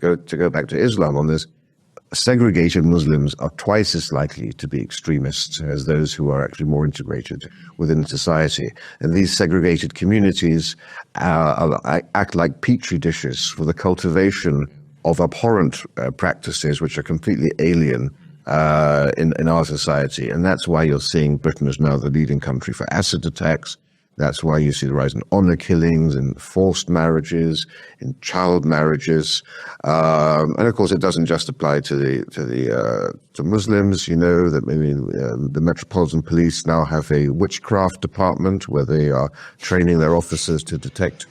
to go back to Islam on this, segregated Muslims are twice as likely to be extremists as those who are actually more integrated within society. And these segregated communities act like petri dishes for the cultivation of abhorrent practices which are completely alien in our society. And that's why you're seeing Britain is now the leading country for acid attacks. That's why you see the rise in honor killings, in forced marriages, in child marriages, and of course it doesn't just apply to Muslims. You know that maybe the Metropolitan Police now have a witchcraft department where they are training their officers to detect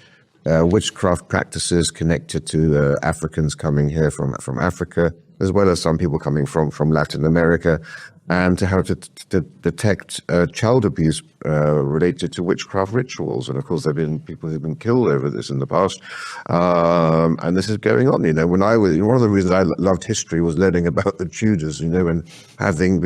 witchcraft practices connected to Africans coming here from Africa, as well as some people coming from Latin America, and to how to detect child abuse related to witchcraft rituals. And of course, there have been people who've been killed over this in the past. And this is going on. You know, one of the reasons I loved history was learning about the Tudors, you know, and having,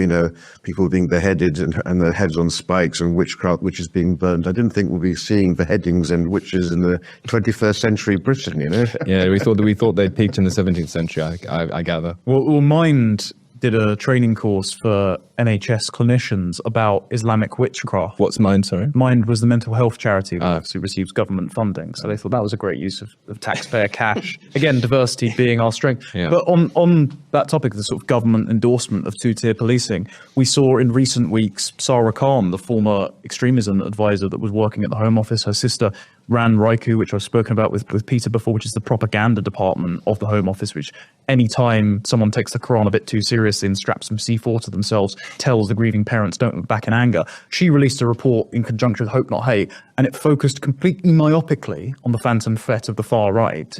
people being beheaded and their heads on spikes and witches being burned. I didn't think we'd be seeing beheadings and witches in the 21st century Britain, you know? Yeah, we thought they'd peaked in the 17th century, I gather. Well, Mind did a training course for NHS clinicians about Islamic witchcraft. What's Mind, sorry? Mind was the mental health charity that receives government funding. So they thought that was a great use of taxpayer cash. Again, diversity being our strength. Yeah. But on that topic, the sort of government endorsement of two-tier policing, we saw in recent weeks, Sarah Khan, the former extremism advisor that was working at the Home Office, her sister ran RICU, which I've spoken about with Peter before, which is the propaganda department of the Home Office, which anytime someone takes the Quran a bit too seriously and straps some C4 to themselves, tells the grieving parents don't look back in anger. She released a report in conjunction with Hope Not Hate, and it focused completely myopically on the phantom threat of the far right,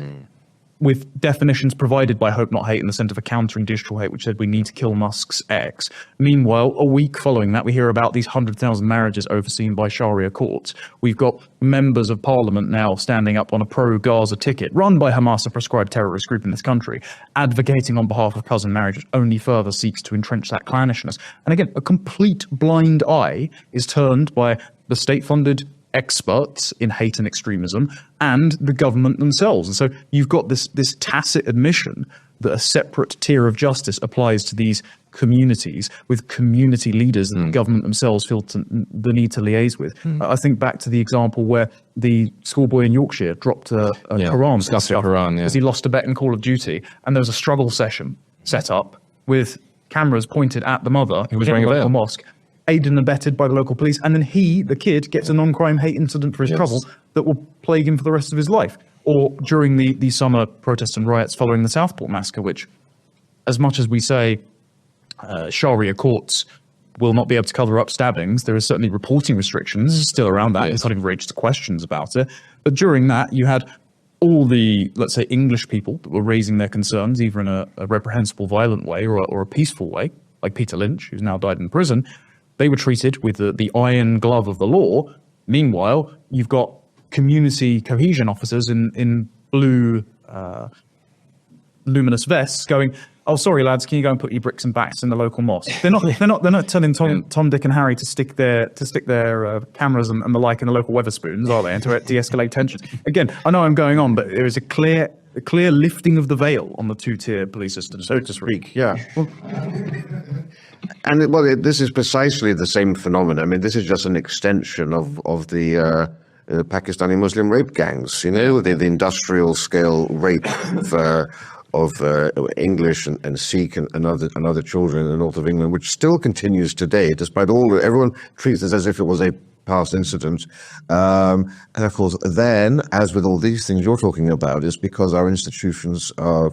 with definitions provided by Hope Not Hate and the Centre for Countering Digital Hate, which said we need to kill Musk's ex. Meanwhile, a week following that, we hear about these 100,000 marriages overseen by Sharia courts. We've got members of parliament now standing up on a pro-Gaza ticket, run by Hamas, a proscribed terrorist group in this country, advocating on behalf of cousin marriage, which only further seeks to entrench that clannishness. And again, a complete blind eye is turned by the state-funded experts in hate and extremism and the government themselves. And so you've got this tacit admission that a separate tier of justice applies to these communities with community leaders that the government themselves feel the need to liaise with. I think back to the example where the schoolboy in Yorkshire dropped a Quran because he lost a bet in Call of Duty, and there was a struggle session set up with cameras pointed at the mother who was wearing a local mosque, aided and abetted by the local police, and then the kid, gets a non-crime hate incident for his trouble that will plague him for the rest of his life. Or during the summer protests and riots following the Southport massacre, which, as much as we say Sharia courts will not be able to cover up stabbings, there is certainly reporting restrictions still around that. It's not even reached questions about it. But during that, you had all the, let's say, English people that were raising their concerns, either in a reprehensible, violent way or a peaceful way, like Peter Lynch, who's now died in prison. They were treated with the iron glove of the law. Meanwhile, you've got community cohesion officers in blue luminous vests going, "Oh, sorry lads, can you go and put your bricks and bats in the local mosque?" They're not telling Tom, Dick, and Harry to stick their cameras and the like in the local Wetherspoons, are they? And to de-escalate tensions. Again, I know I'm going on, but there is a clear lifting of the veil on the two-tier police system, so to speak. Yeah. And this is precisely the same phenomenon. I mean, this is just an extension of the Pakistani Muslim rape gangs. You know, the industrial scale rape of English and Sikh and other children in the north of England, which still continues today, despite everyone treats this as if it was a past incident. And of course, then, as with all these things you're talking about, is because our institutions are,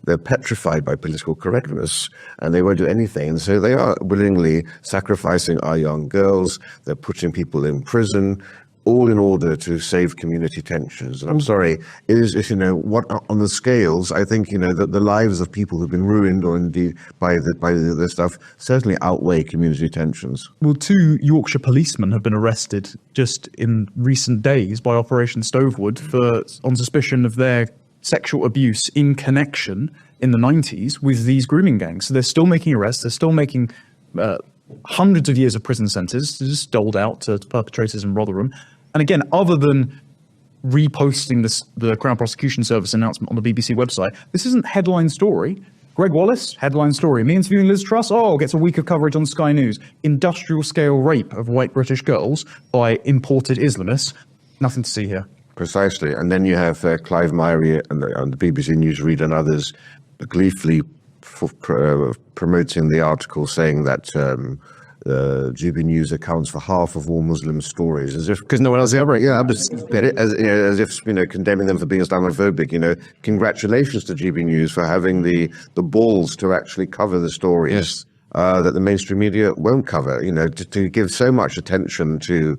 they're petrified by political correctness and they won't do anything. And so they are willingly sacrificing our young girls. They're putting people in prison, all in order to save community tensions. And I'm sorry, it is, what on the scales, I think, that the lives of people who've been ruined or indeed by this stuff certainly outweigh community tensions. Well, 2 Yorkshire policemen have been arrested just in recent days by Operation Stovewood on suspicion of their sexual abuse in connection in the 90s with these grooming gangs. So they're still making arrests, they're still making hundreds of years of prison sentences just doled out to perpetrators in Rotherham. And again, other than reposting the Crown Prosecution Service announcement on the BBC website. This isn't headline story. Greg Wallace, headline story. Me interviewing Liz Truss, gets a week of coverage on Sky News. Industrial scale rape of white British girls by imported Islamists. Nothing to see here. Precisely. And then you have Clive Myrie on the BBC Newsread and others gleefully promoting the article saying that GB News accounts for half of all Muslim stories, as if because no one else ever. Yeah, as if condemning them for being Islamophobic. Congratulations to GB News for having the balls to actually cover the stories. Yes. That the mainstream media won't cover. To give so much attention to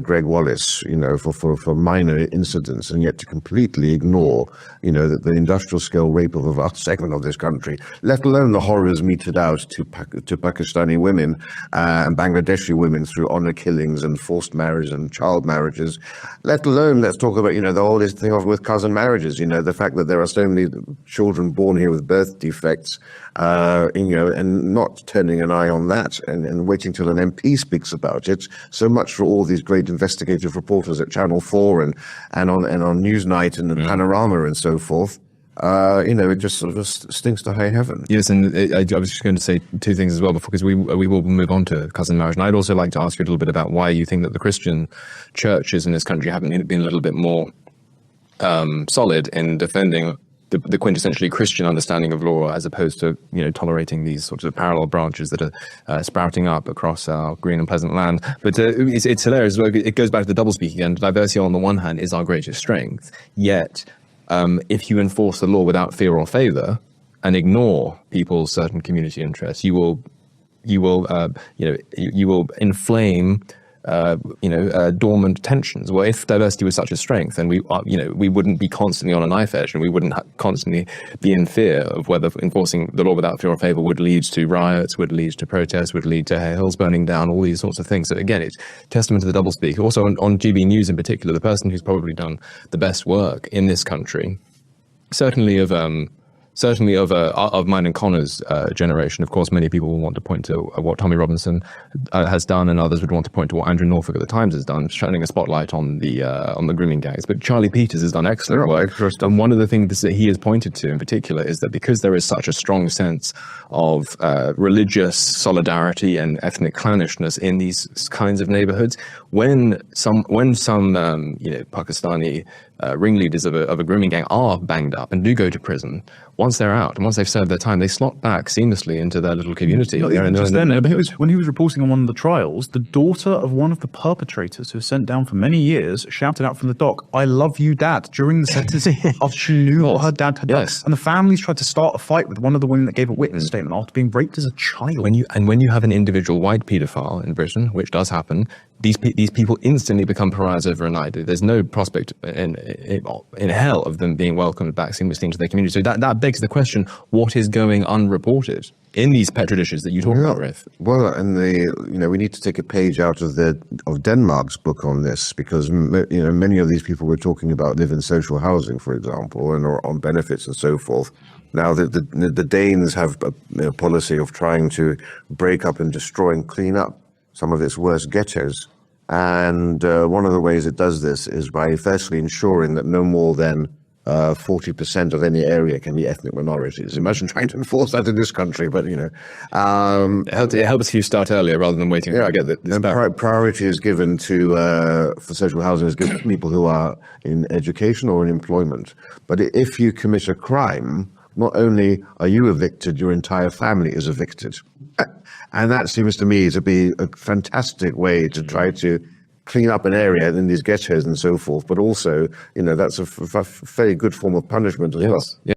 Greg Wallace, for minor incidents, and yet to completely ignore, that the industrial scale rape of a vast segment of this country, let alone the horrors meted out to Pakistani women and Bangladeshi women through honor killings and forced marriage and child marriages, let alone let's talk about, the whole this thing with cousin marriages, the fact that there are so many children born here with birth defects, and not turning an eye on that and waiting till an MP speaks about it. So much for all these great investigative reporters at Channel 4 and on Newsnight and Panorama and so forth. It just sort of stinks to high heaven. Yes, and I was just going to say two things as well before, because we will move on to cousin marriage. And I'd also like to ask you a little bit about why you think that the Christian churches in this country haven't been a little bit more solid in defending the quintessentially Christian understanding of law, as opposed to tolerating these sorts of parallel branches that are sprouting up across our green and pleasant land. But it's hilarious. It goes back to the doublespeak again. Diversity on the one hand is our greatest strength, yet if you enforce the law without fear or favor and ignore people's certain community interests, you will inflame dormant tensions. Well, if diversity was such a strength, then we wouldn't be constantly on a knife edge, and we wouldn't constantly be in fear of whether enforcing the law without fear or favor would lead to riots, would lead to protests, would lead to hills burning down, all these sorts of things. So again, it's testament to the doublespeak. Also on GB News in particular, the person who's probably done the best work in this country, certainly of mine and Connor's generation. Of course, many people will want to point to what Tommy Robinson has done, and others would want to point to what Andrew Norfolk at the Times has done, shining a spotlight on the grooming gangs. But Charlie Peters has done excellent work. And one of the things that he has pointed to in particular is that because there is such a strong sense of religious solidarity and ethnic clannishness in these kinds of neighborhoods, when some Pakistani ringleaders of a grooming gang are banged up and do go to prison, once they're out and once they've served their time, they slot back seamlessly into their little community. When he was reporting on one of the trials, the daughter of one of the perpetrators who was sent down for many years shouted out from the dock, "I love you, Dad," during the sentencing after she knew what her dad had done. And the families tried to start a fight with one of the women that gave a witness statement after being raped as a child. When you have an individual white paedophile in Britain, which does happen, these people instantly become pariahs overnight. There's no prospect in hell of them being welcomed back seamlessly into their community. So that begs the question: what is going unreported in these petri dishes that you talk about, Rafe? Well, and we need to take a page out of Denmark's book on this, because many of these people we're talking about live in social housing, for example, and are on benefits and so forth. Now, the Danes have a policy of trying to break up and destroy and clean up some of its worst ghettos. And one of the ways it does this is by firstly ensuring that no more than 40% of any area can be ethnic minorities. Imagine trying to enforce that in this country, but it helps if you start earlier rather than waiting to get this back. Priority is given to for social housing is given to people who are in education or in employment. But if you commit a crime, not only are you evicted, your entire family is evicted. And that seems to me to be a fantastic way to try to clean up an area in these ghettos and so forth. But also, that's a very good form of punishment as well. Yeah.